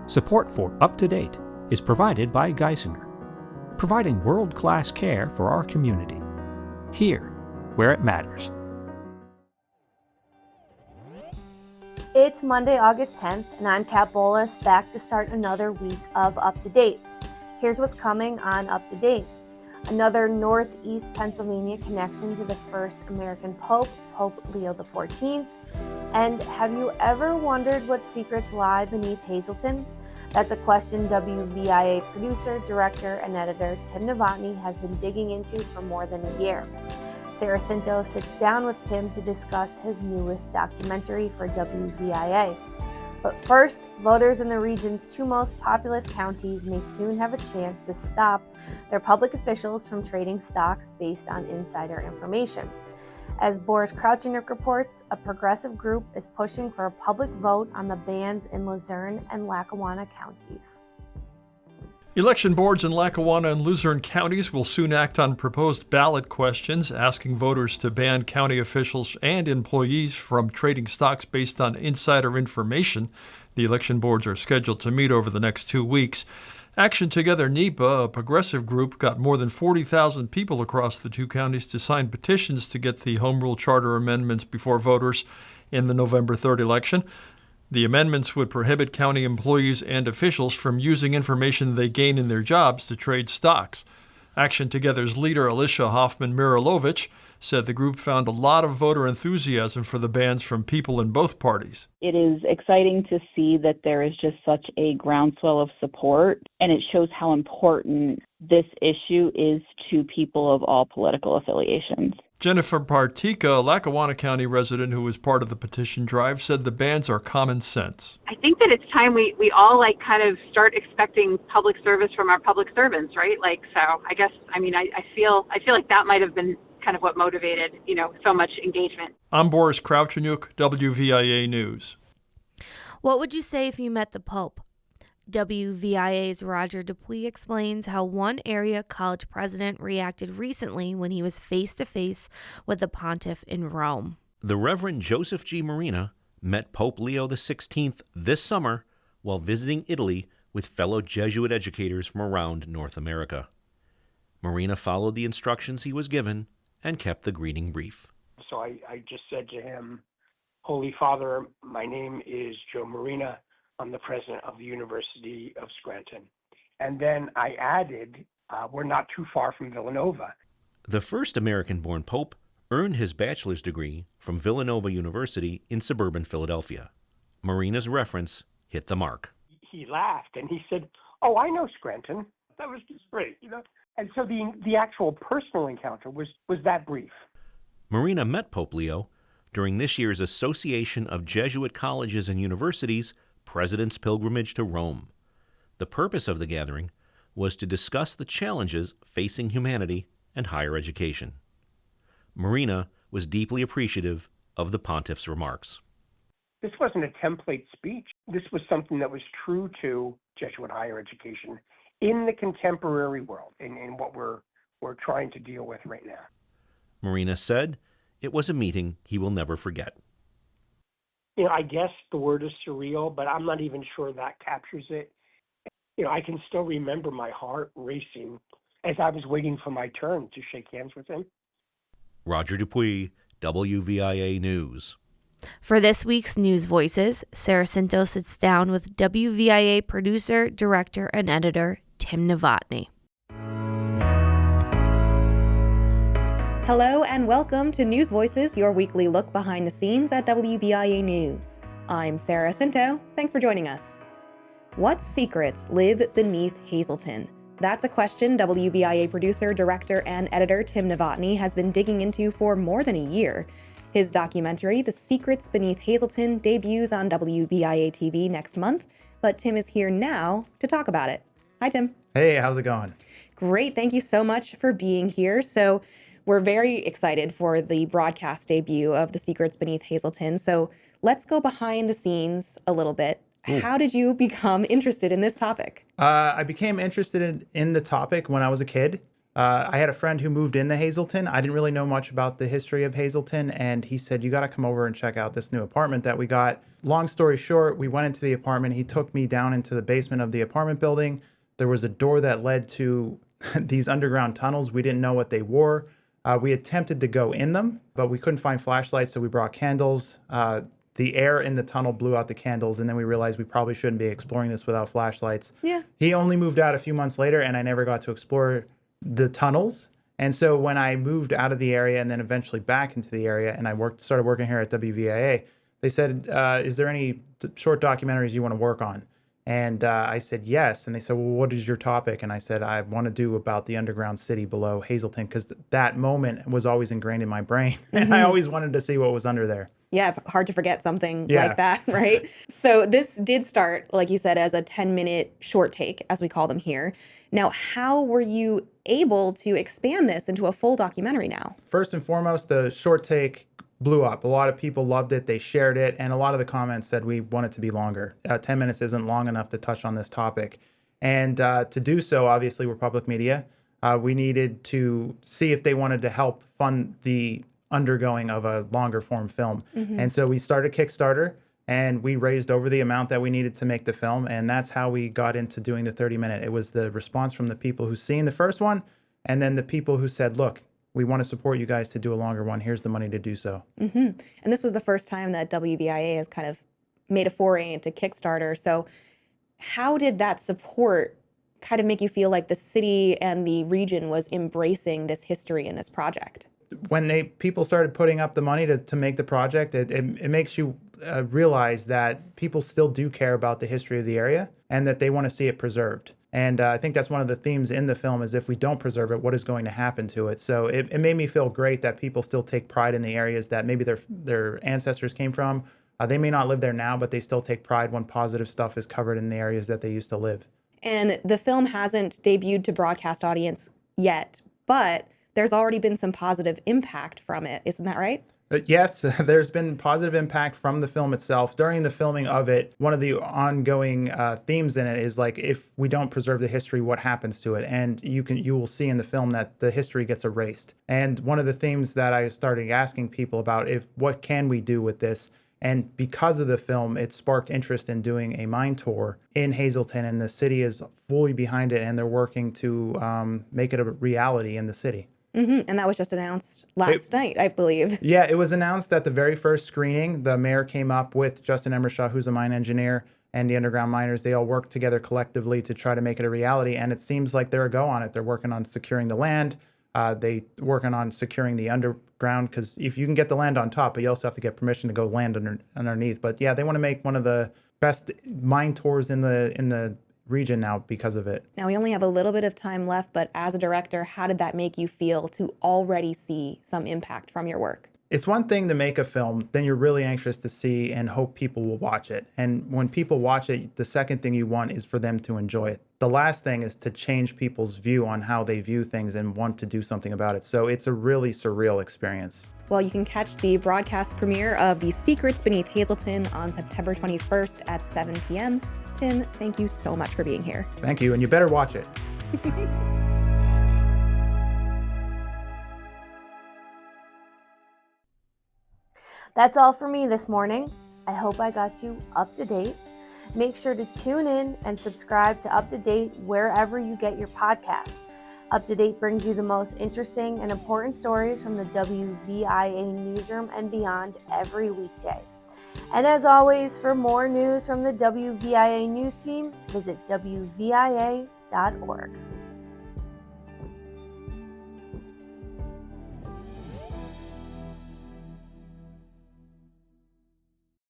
Support for Up to Date is provided by Geisinger, providing world-class care for our community, here where it matters. It's Monday, August 10th, and I'm Kat Bolus, back to start another week of Up to Date. Here's what's coming on Up to Date. Another Northeast Pennsylvania connection to the first American Pope, Pope Leo XIV. And have you ever wondered what secrets lie beneath Hazleton? That's a question WVIA producer, director, and editor Tim Novotney has been digging into for more than a year. Sarah Scinto sits down with Tim to discuss his newest documentary for WVIA. But first, voters in the region's two most populous counties may soon have a chance to stop their public officials from trading stocks based on insider information. As Boris Krauchenuk reports, a progressive group is pushing for a public vote on the bans in Luzerne and Lackawanna counties. Election boards in Lackawanna and Luzerne counties will soon act on proposed ballot questions asking voters to ban county officials and employees from trading stocks based on insider information. The election boards are scheduled to meet over the next 2 weeks. Action Together NEPA, a progressive group, got more than 40,000 people across the two counties to sign petitions to get the Home Rule Charter amendments before voters in the November 3rd election. The amendments would prohibit county employees and officials from using information they gain in their jobs to trade stocks. Action Together's leader, Alicia Hoffman-Mirilovich, said the group found a lot of voter enthusiasm for the bans from people in both parties. It is exciting to see that there is just such a groundswell of support, and it shows how important this issue is to people of all political affiliations. Jennifer Partika, a Lackawanna County resident who was part of the petition drive, said the bans are common sense. I think that it's time we all kind of start expecting public service from our public servants, right? So I guess, I feel like that might have been kind of what motivated, so much engagement. I'm Boris Krauchenuk, WVIA News. What would you say if you met the Pope? WVIA's Roger Dupuis explains how one area college president reacted recently when he was face-to-face with the pontiff in Rome. The Reverend Joseph G. Marina met Pope Leo XVI this summer while visiting Italy with fellow Jesuit educators from around North America. Marina followed the instructions he was given and kept the greeting brief. So I just said to him, Holy Father, my name is Joe Marina. I'm the president of the University of Scranton. And then I added, we're not too far from Villanova. The first American-born pope earned his bachelor's degree from Villanova University in suburban Philadelphia. Marina's reference hit the mark. He laughed and he said, oh, I know Scranton. That was just great, And so the actual personal encounter was that brief. Marina met Pope Leo during this year's Association of Jesuit Colleges and Universities President's Pilgrimage to Rome. The purpose of the gathering was to discuss the challenges facing humanity and higher education. Marina was deeply appreciative of the pontiff's remarks. This wasn't a template speech. This was something that was true to Jesuit higher education in the contemporary world, in what we're trying to deal with right now. Marina said it was a meeting he will never forget. I guess the word is surreal, but I'm not even sure that captures it. I can still remember my heart racing as I was waiting for my turn to shake hands with him. Roger Dupuis, WVIA News. For this week's News Voices, Sarah Scinto sits down with WVIA producer, director, and editor Tim Novotney. Hello and welcome to News Voices, your weekly look behind the scenes at WVIA News. I'm Sarah Scinto. Thanks for joining us. What secrets live beneath Hazleton? That's a question WVIA producer, director, and editor Tim Novotney has been digging into for more than a year. His documentary, The Secrets Beneath Hazleton, debuts on WVIA TV next month, but Tim is here now to talk about it. Hi, Tim. Hey, how's it going? Great. Thank you so much for being here. So we're very excited for the broadcast debut of The Secrets Beneath Hazleton. So let's go behind the scenes a little bit. Ooh. How did you become interested in this topic? I became interested in the topic when I was a kid. I had a friend who moved into Hazleton. I didn't really know much about the history of Hazleton, and he said, you got to come over and check out this new apartment that we got. Long story short, we went into the apartment. He took me down into the basement of the apartment building. There was a door that led to these underground tunnels. We didn't know what they were. We attempted to go in them, but we couldn't find flashlights, so we brought candles. The air in the tunnel blew out the candles, and then we realized we probably shouldn't be exploring this without flashlights. Yeah. He only moved out a few months later, and I never got to explore the tunnels. And so when I moved out of the area and then eventually back into the area, and I started working here at WVIA, they said, is there any short documentaries you want to work on? And I said, yes. And they said, well, what is your topic? And I said, I want to do about the underground city below Hazleton, because that moment was always ingrained in my brain. And I always wanted to see what was under there. Yeah, hard to forget something like that, right? So this did start, like you said, as a 10-minute short take, as we call them here. Now, how were you able to expand this into a full documentary now? First and foremost, the short take blew up. A lot of people loved it. They shared it. And a lot of the comments said we want it to be longer. 10 minutes isn't long enough to touch on this topic. And to do so, obviously, we're public media. We needed to see if they wanted to help fund the undergoing of a longer form film. And so we started Kickstarter, and we raised over the amount that we needed to make the film. And that's how we got into doing the 30-minute. It was the response from the people who seen the first one, and then the people who said, look, we want to support you guys to do a longer one. Here's the money to do so. And this was the first time that WVIA has kind of made a foray into Kickstarter. So how did that support kind of make you feel like the city and the region was embracing this history in this project? When people started putting up the money to make the project, it makes you realize that people still do care about the history of the area and that they want to see it preserved. And I think that's one of the themes in the film is if we don't preserve it, what is going to happen to it? So it made me feel great that people still take pride in the areas that maybe their ancestors came from. They may not live there now, but they still take pride when positive stuff is covered in the areas that they used to live. And the film hasn't debuted to broadcast audience yet, but there's already been some positive impact from it. Isn't that right? Yes, there's been positive impact from the film itself. During the filming of it, one of the ongoing themes in it is like, if we don't preserve the history, what happens to it? And you will see in the film that the history gets erased. And one of the themes that I started asking people about, what can we do with this? And because of the film, it sparked interest in doing a mine tour in Hazleton, and the city is fully behind it, and they're working to make it a reality in the city. And that was just announced last night, I believe. Yeah, it was announced at the very first screening. The mayor came up with Justin Emershaw, who's a mine engineer, and the underground miners. They all worked together collectively to try to make it a reality, and it seems like they're a go on it. They're working on securing the land. They working on securing the underground, because if you can get the land on top, but you also have to get permission to go land underneath. But yeah, they want to make one of the best mine tours in the region now because of it. Now, we only have a little bit of time left, but as a director, how did that make you feel to already see some impact from your work? It's one thing to make a film, then you're really anxious to see and hope people will watch it. And when people watch it, the second thing you want is for them to enjoy it. The last thing is to change people's view on how they view things and want to do something about it. So it's a really surreal experience. Well, you can catch the broadcast premiere of The Secrets Beneath Hazleton on September 21st at 7 p.m. Tim, thank you so much for being here. Thank you, and you better watch it. That's all for me this morning. I hope I got you up to date. Make sure to tune in and subscribe to Up to Date wherever you get your podcasts. Up to Date brings you the most interesting and important stories from the WVIA Newsroom and beyond every weekday. And as always, for more news from the WVIA News team, visit WVIA.org.